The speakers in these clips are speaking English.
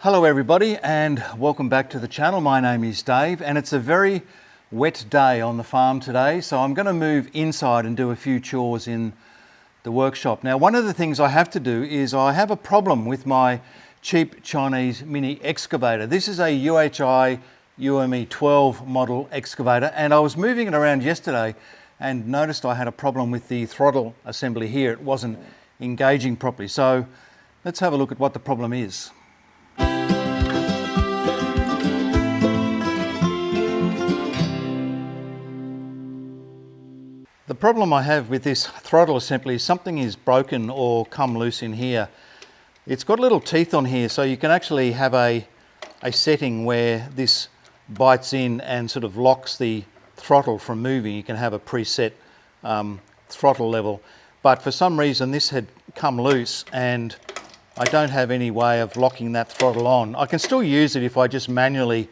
Hello everybody and welcome back to the channel. My name is Dave and it's a very wet day on the farm today, so I'm going to move inside and do a few chores in the workshop. Now, one of the things I have to do is I have a problem with my cheap Chinese mini excavator. This is a UHI UME 12 model excavator, and I was moving it around yesterday and noticed I had a problem with the throttle assembly here. It wasn't engaging properly. So let's have a look at what the problem is. The problem I have with this throttle assembly is something is broken or come loose in here. It's got little teeth on here, so you can actually have a setting where this bites in and sort of locks the throttle from moving. You can have a preset throttle level, but for some reason this had come loose and I don't have any way of locking that throttle on. I can still use it if I just manually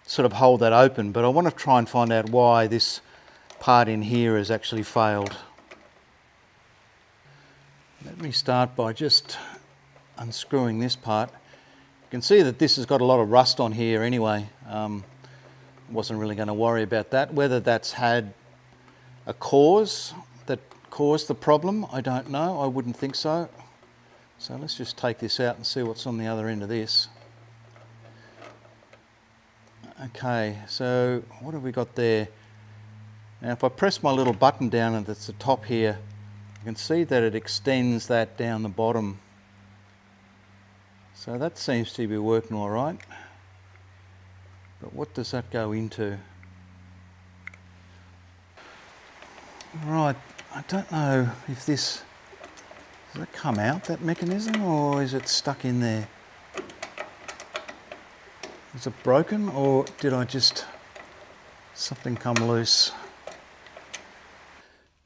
sort of hold that open, but I want to try and find out why this part in here has actually failed. Let me start by just unscrewing this part. You can see that this has got a lot of rust on here anyway. Wasn't really going to worry about that. Whether that's had a cause that caused the problem, I don't know. I wouldn't think so. So let's just take this out and see what's on the other end of this. Okay, so what have we got there? Now if I press my little button down at the top here, you can see that it extends that down the bottom. So that seems to be working all right. But what does that go into? Right, I don't know if this, does it come out, that mechanism, or is it stuck in there? Is it broken, or did I just, something come loose?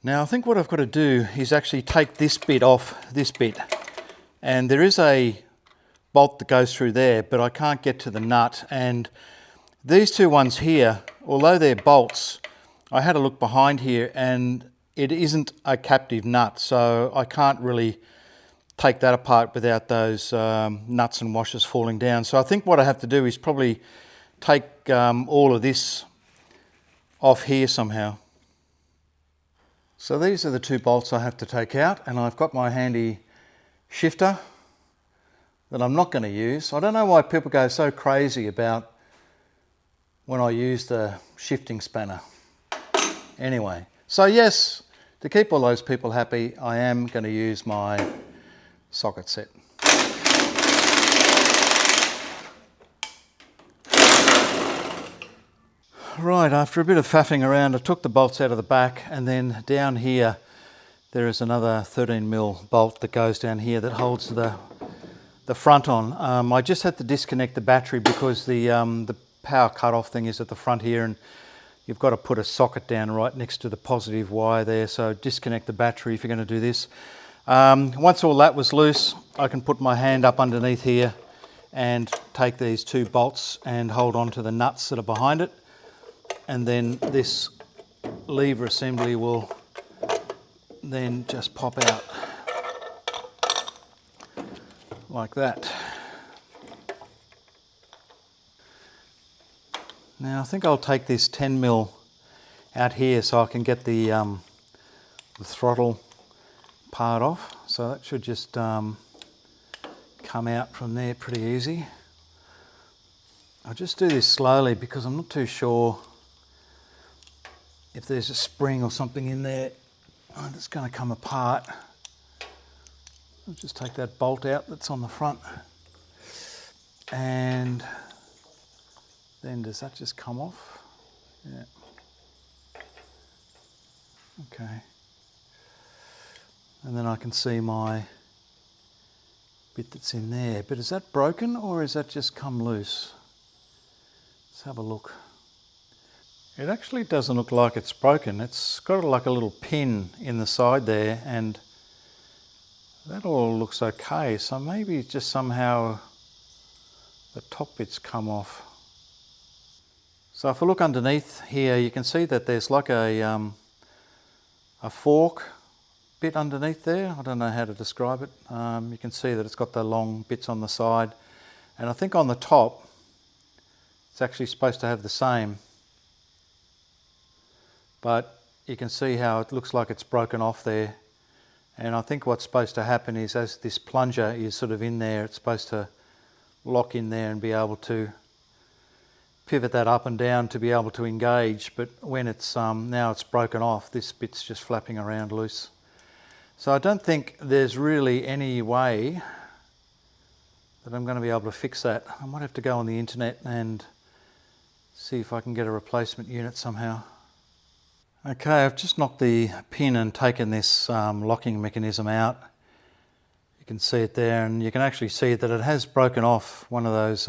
Now I think what I've got to do is actually take this bit off this bit, and there is a bolt that goes through there, but I can't get to the nut. And these two ones here, although they're bolts, I had a look behind here and it isn't a captive nut, so I can't really take that apart without those nuts and washers falling down. So I think what I have to do is probably take all of this off here somehow. So these are the two bolts I have to take out, and I've got my handy shifter that I'm not going to use. I don't know why people go so crazy about when I use the shifting spanner. Anyway, so yes, to keep all those people happy, I am going to use my socket set. Right, after a bit of faffing around, I took the bolts out of the back, and then down here there is another 13mm bolt that goes down here that holds the front on. I just had to disconnect the battery because the power cut-off thing is at the front here, and you've got to put a socket down right next to the positive wire there, so disconnect the battery if you're going to do this. Once all that was loose, I can put my hand up underneath here and take these two bolts and hold on to the nuts that are behind it, and then this lever assembly will then just pop out like that. Now I think I'll take this 10mm out here so I can get the throttle part off. So that should just come out from there pretty easy. I'll just do this slowly because I'm not too sure if there's a spring or something in there that's going to come apart. I'll just take that bolt out that's on the front, and then does that just come off? Yeah. Okay. And then I can see my bit that's in there. But is that broken or is that just come loose? Let's have a look. It actually doesn't look like it's broken. It's got like a little pin in the side there, and that all looks okay. So maybe just somehow the top bit's come off. So if I look underneath here, you can see that there's like a fork bit underneath there. I don't know how to describe it. You can see that it's got the long bits on the side, And I think on the top it's actually supposed to have the same, but you can see how it looks like it's broken off there. And I think what's supposed to happen is, as this plunger is sort of in there, it's supposed to lock in there and be able to pivot that up and down to be able to engage. But when it's now it's broken off, this bit's just flapping around loose. So I don't think there's really any way that I'm going to be able to fix that. I might have to go on the internet and see if I can get a replacement unit somehow. Okay, I've just knocked the pin and taken this locking mechanism out. You can see it there, and you can actually see that it has broken off one of those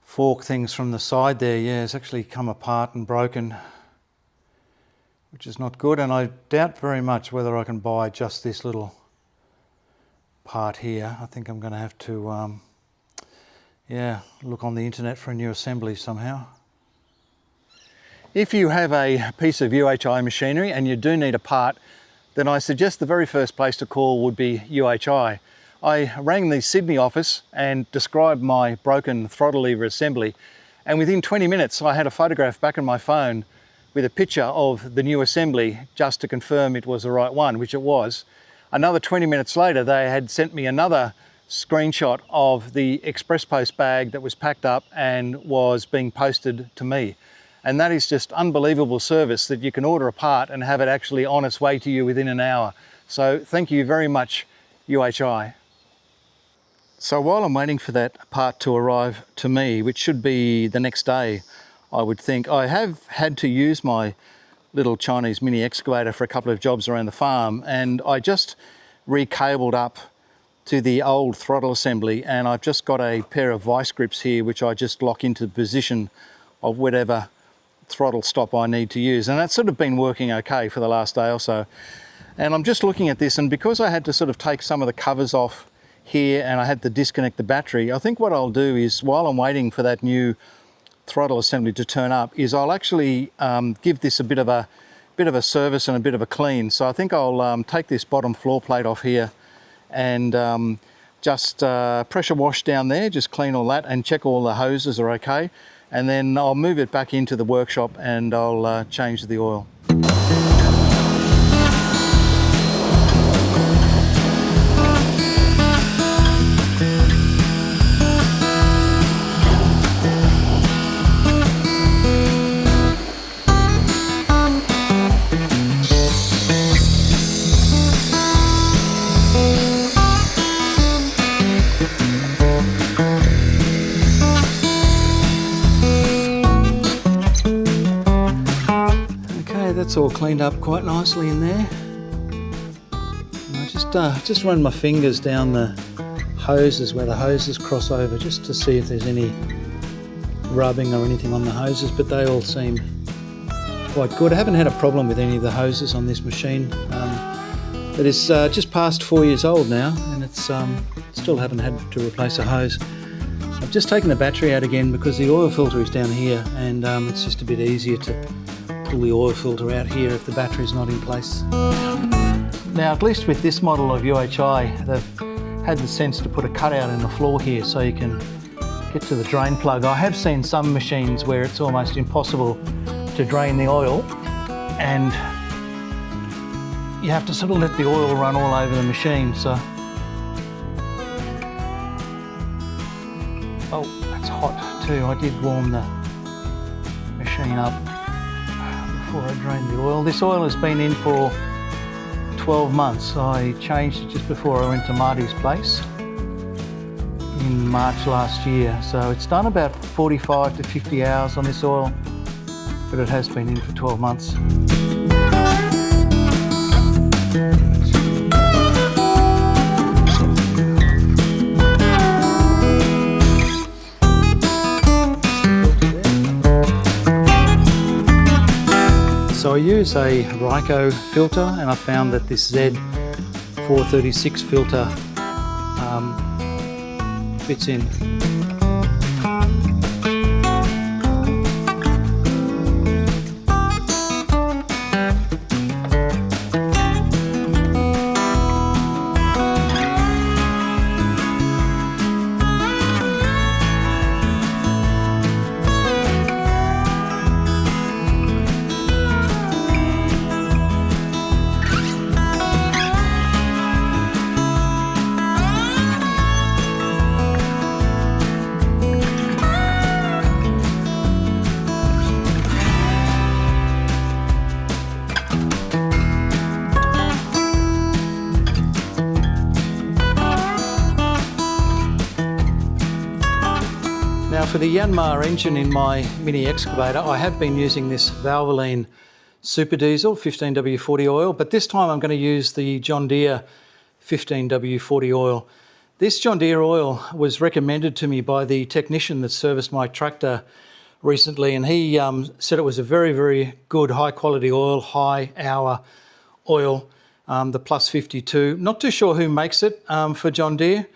fork things from the side there. Yeah, it's actually come apart and broken, which is not good. And I doubt very much whether I can buy just this little part here. I think I'm going to have to yeah, look on the internet for a new assembly somehow. If you have a piece of UHI machinery and you do need a part, then I suggest the very first place to call would be UHI. I rang the Sydney office and described my broken throttle lever assembly, and within 20 minutes I had a photograph back on my phone with a picture of the new assembly just to confirm it was the right one, which it was. Another 20 minutes later they had sent me another screenshot of the express post bag that was packed up and was being posted to me. And that is just unbelievable service, that you can order a part and have it actually on its way to you within an hour. So thank you very much, UHI. So while I'm waiting for that part to arrive to me, which should be the next day, I would think, I have had to use my little Chinese mini excavator for a couple of jobs around the farm, and I just recabled up to the old throttle assembly, and I've just got a pair of vice grips here which I just lock into the position of whatever throttle stop I need to use, and that's sort of been working okay for the last day or so. And I'm just looking at this, and because I had to sort of take some of the covers off here and I had to disconnect the battery, I think what I'll do is, while I'm waiting for that new throttle assembly to turn up, is I'll actually give this a bit of a service and a bit of a clean. So I think I'll take this bottom floor plate off here and just pressure wash down there, just clean all that and check all the hoses are okay. And then I'll move it back into the workshop and I'll change the oil. That's all cleaned up quite nicely in there. And I just run my fingers down the hoses where the hoses cross over, just to see if there's any rubbing or anything on the hoses, but they all seem quite good. I haven't had a problem with any of the hoses on this machine, but it's just past 4 years old now, and it's still haven't had to replace a hose. I've just taken the battery out again because the oil filter is down here, and it's just a bit easier to pull the oil filter out here if the battery's not in place. Now, at least with this model of UHI, they've had the sense to put a cutout in the floor here so you can get to the drain plug. I have seen some machines where it's almost impossible to drain the oil, and you have to sort of let the oil run all over the machine. So, oh, that's hot too. I did warm the machine up before I drained the oil. This oil has been in for 12 months. I changed it just before I went to Marty's place in March last year. So it's done about 45 to 50 hours on this oil, but it has been in for 12 months. So I use a Ryco filter, and I found that this Z436 filter fits in. Now for the Yanmar engine in my Mini Excavator, I have been using this Valvoline Super Diesel 15W40 oil, but this time I'm going to use the John Deere 15W40 oil. This John Deere oil was recommended to me by the technician that serviced my tractor recently, and he said it was a very, very good high quality oil, high hour oil, the plus 52. Not too sure who makes it for John Deere,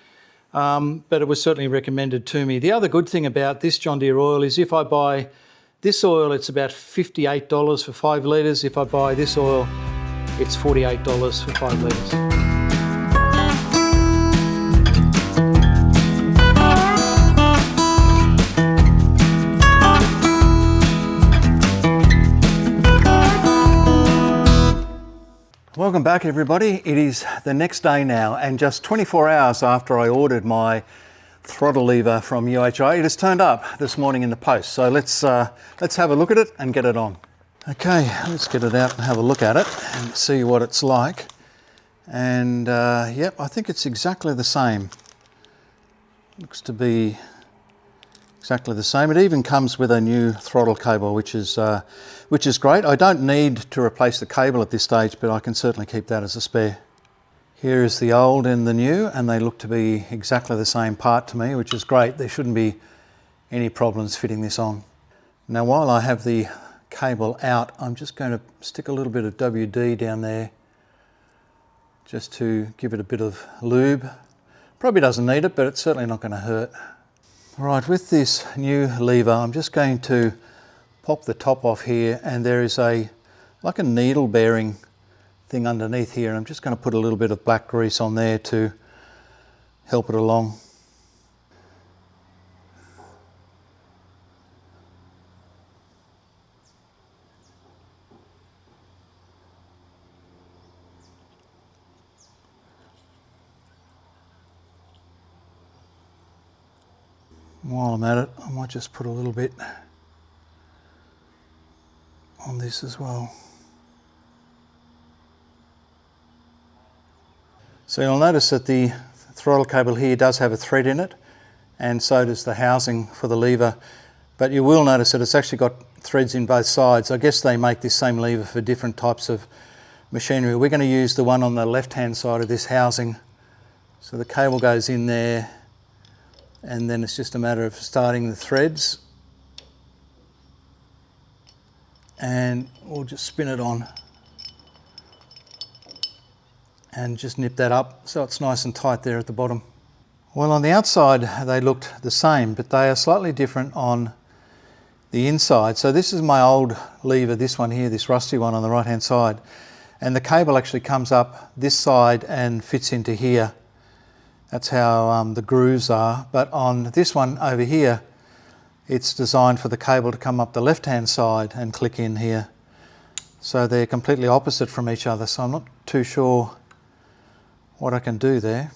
but it was certainly recommended to me. The other good thing about this John Deere oil is if I buy this oil, it's about $58 for 5 litres. If I buy this oil, it's $48 for 5 litres. Welcome back everybody. It is the next day now, and just 24 hours after I ordered my throttle lever from UHI, it has turned up this morning in the post. So let's have a look at it and get it on. Okay, let's get it out and have a look at it and see what it's like. And yep, I think it's exactly the same. Looks to be exactly the same. It even comes with a new throttle cable, which is great. I don't need to replace the cable at this stage, but I can certainly keep that as a spare. Here is the old and the new, and they look to be exactly the same part to me, which is great. There shouldn't be any problems fitting this on. Now, while I have the cable out, I'm just going to stick a little bit of WD down there just to give it a bit of lube. Probably doesn't need it, but it's certainly not going to hurt. Right, with this new lever, I'm just going to pop the top off here, and there is like a needle bearing thing underneath here, and I'm just going to put a little bit of black grease on there to help it along. While I'm at it, I might just put a little bit on this as well. So you'll notice that the throttle cable here does have a thread in it, and so does the housing for the lever, but you will notice that it's actually got threads in both sides. I guess they make this same lever for different types of machinery. We're going to use the one on the left hand side of this housing. So the cable goes in there, and then it's just a matter of starting the threads, and we'll just spin it on and just nip that up so it's nice and tight there at the bottom. Well, on the outside they looked the same, but they are slightly different on the inside. So this is my old lever, this one here, this rusty one on the right hand side, and the cable actually comes up this side and fits into here. That's how the grooves are. But on this one over here, it's designed for the cable to come up the left-hand side and click in here. So they're completely opposite from each other, so I'm not too sure what I can do there.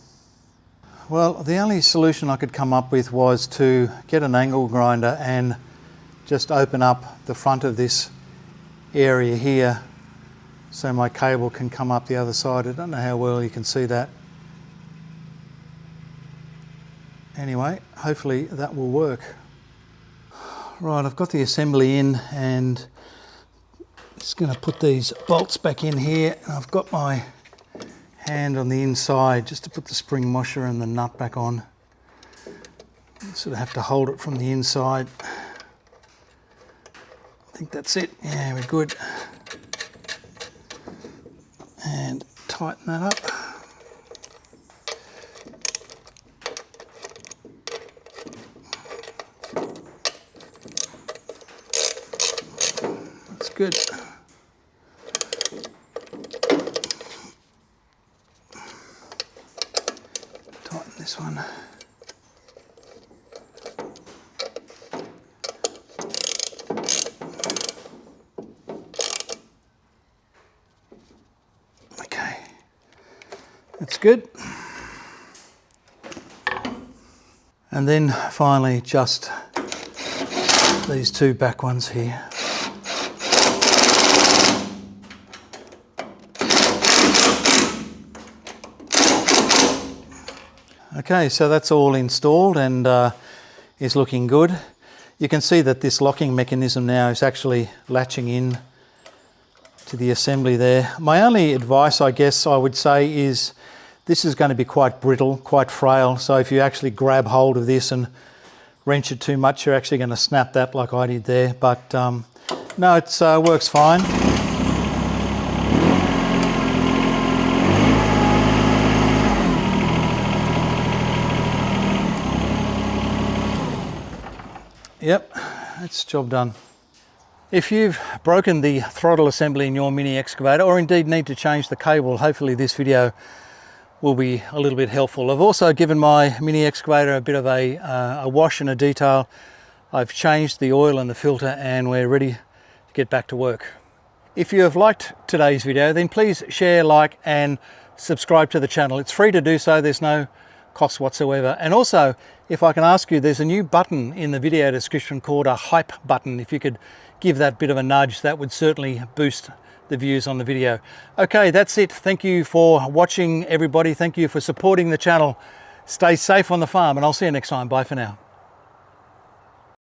Well, the only solution I could come up with was to get an angle grinder and just open up the front of this area here so my cable can come up the other side. I don't know how well you can see that. Anyway, hopefully that will work. Right, I've got the assembly in, and just going to put these bolts back in here. I've got my hand on the inside just to put the spring washer and the nut back on. Sort of have to hold it from the inside. I think that's it. Yeah, we're good. And tighten that up. Good. Tighten this one. Okay, that's good. And then finally just these two back ones here. Okay, so that's all installed, and is looking good. You can see that this locking mechanism now is actually latching in to the assembly there. My only advice, I guess I would say, is this is going to be quite brittle, quite frail. So if you actually grab hold of this and wrench it too much, you're actually going to snap that like I did there. But no, it works fine. Yep, that's job done. If you've broken the throttle assembly in your mini excavator, or indeed need to change the cable, hopefully this video will be a little bit helpful. I've also given my mini excavator a bit of a wash and a detail. I've changed the oil and the filter, and we're ready to get back to work. If you have liked today's video, then please share, like and subscribe to the channel. It's free to do so, there's no cost whatsoever. And also, if I can ask you, there's a new button in the video description called a hype button. If you could give that bit of a nudge, that would certainly boost the views on the video. Okay, that's it. Thank you for watching, everybody. Thank you for supporting the channel. Stay safe on the farm, and I'll see you next time. Bye for now.